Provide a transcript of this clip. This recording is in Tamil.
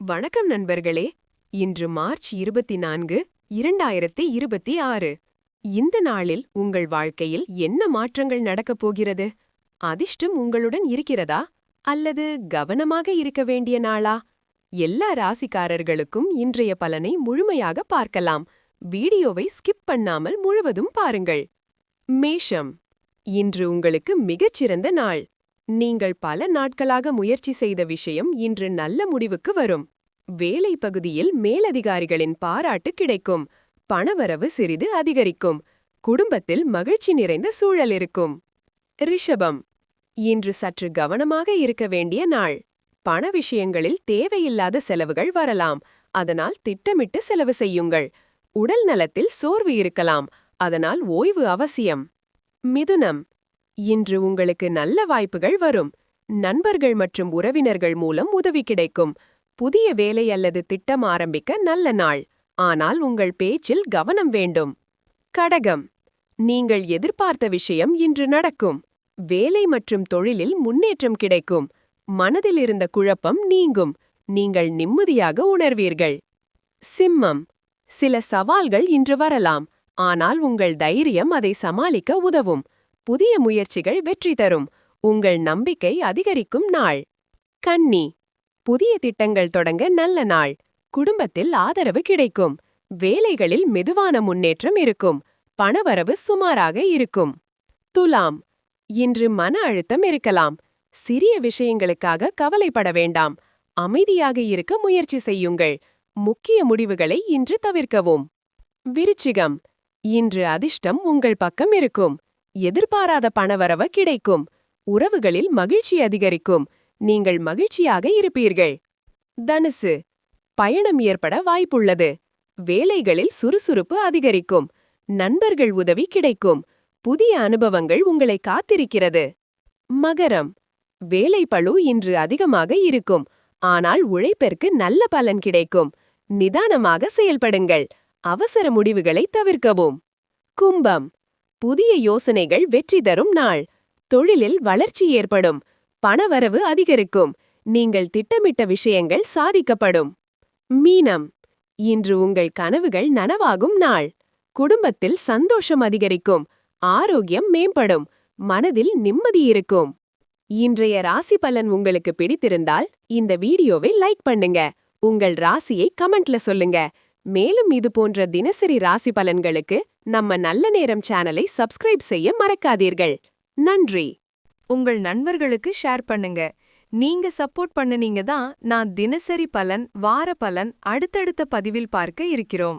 வணக்கம் நண்பர்களே. இன்று மார்ச் 24, 2026. இந்த நாளில் உங்கள் வாழ்க்கையில் என்ன மாற்றங்கள் நடக்கப் போகிறது? அதிர்ஷ்டம் உங்களுடன் இருக்கிறதா அல்லது கவனமாக இருக்க வேண்டிய நாளா? எல்லா ராசிக்காரர்களுக்கும் இன்றைய பலனை முழுமையாக பார்க்கலாம். வீடியோவை ஸ்கிப் பண்ணாமல் முழுவதும் பாருங்கள். மேஷம். இன்று உங்களுக்கு மிகச்சிறந்த நாள். நீங்கள் பல நாட்களாக முயற்சி செய்த விஷயம் இன்று நல்ல முடிவுக்கு வரும். வேலை பகுதியில் மேலதிகாரிகளின் பாராட்டு கிடைக்கும். பணவரவு சிறிது அதிகரிக்கும். குடும்பத்தில் மகிழ்ச்சி நிறைந்த சூழல் இருக்கும். ரிஷபம். இன்று சற்று கவனமாக இருக்க வேண்டிய நாள். பண விஷயங்களில் தேவையில்லாத செலவுகள் வரலாம். அதனால் திட்டமிட்டு செலவு செய்யுங்கள். உடல் நலத்தில் சோர்வு இருக்கலாம். அதனால் ஓய்வு அவசியம். மிதுனம். இன்று உங்களுக்கு நல்ல வாய்ப்புகள் வரும். நண்பர்கள் மற்றும் உறவினர்கள் மூலம் உதவி கிடைக்கும். புதிய வேலை அல்லது திட்டம் ஆரம்பிக்க நல்ல நாள். ஆனால் உங்கள் பேச்சில் கவனம் வேண்டும். கடகம். நீங்கள் எதிர்பார்த்த விஷயம் இன்று நடக்கும். வேலை மற்றும் தொழிலில் முன்னேற்றம் கிடைக்கும். மனதில் இருந்த குழப்பம் நீங்கும். நீங்கள் நிம்மதியாக உணர்வீர்கள். சிம்மம். சில சவால்கள் இன்று வரலாம். ஆனால் உங்கள் தைரியம் அதை சமாளிக்க உதவும். புதிய முயற்சிகள் வெற்றி தரும். உங்கள் நம்பிக்கை அதிகரிக்கும் நாள். கன்னி. புதிய திட்டங்கள் தொடங்க நல்ல நாள். குடும்பத்தில் ஆதரவு கிடைக்கும். வேலைகளில் மெதுவான முன்னேற்றம் இருக்கும். பணவரவு சுமாராக இருக்கும். துலாம். இன்று மன அழுத்தம் இருக்கலாம். சிறிய விஷயங்களுக்காக கவலைப்பட வேண்டாம். அமைதியாக இருக்க முயற்சி செய்யுங்கள். முக்கிய முடிவுகளை இன்று தவிர்க்கவும். விருச்சிகம். இன்று அதிர்ஷ்டம் உங்கள் பக்கம் இருக்கும். எதிர்பாராத பணவரவு கிடைக்கும். உறவுகளில் மகிழ்ச்சி அதிகரிக்கும். நீங்கள் மகிழ்ச்சியாக இருப்பீர்கள். தனுசு. பயணம் ஏற்பட வாய்ப்புள்ளது. வேலைகளில் சுறுசுறுப்பு அதிகரிக்கும். நண்பர்கள் உதவி கிடைக்கும். புதிய அனுபவங்கள் உங்களை காத்திருக்கிறது. மகரம். வேலைப்பளு இன்று அதிகமாக இருக்கும். ஆனால் உழைப்பிற்கு நல்ல பலன் கிடைக்கும். நிதானமாக செயல்படுங்கள். அவசர முடிவுகளை தவிர்க்கவும். கும்பம். புதிய யோசனைகள் வெற்றி தரும் நாள். தொழிலில் வளர்ச்சி ஏற்படும். பணவரவு அதிகரிக்கும். நீங்கள் திட்டமிட்ட விஷயங்கள் சாதிக்கப்படும். மீனம். இன்று உங்கள் கனவுகள் நனவாகும் நாள். குடும்பத்தில் சந்தோஷம் அதிகரிக்கும். ஆரோக்கியம் மேம்படும். மனதில் நிம்மதி இருக்கும். இன்றைய ராசி பலன் உங்களுக்கு பிடித்திருந்தால் இந்த வீடியோவை லைக் பண்ணுங்க. உங்கள் ராசியை கமெண்ட்ல சொல்லுங்க. மேலும் இது போன்ற தினசரி ராசி பலன்களுக்கு நம்ம நல்ல நேரம் சேனலை சப்ஸ்கிரைப் செய்ய மறக்காதீர்கள். நன்றி. உங்கள் நண்பர்களுக்கு ஷேர் பண்ணுங்க. நீங்க சப்போர்ட் பண்ணுனீங்க தான் நான் தினசரி பலன், வார பலன் அடுத்தடுத்த பதிவில் பார்க்க இருக்கிறோம்.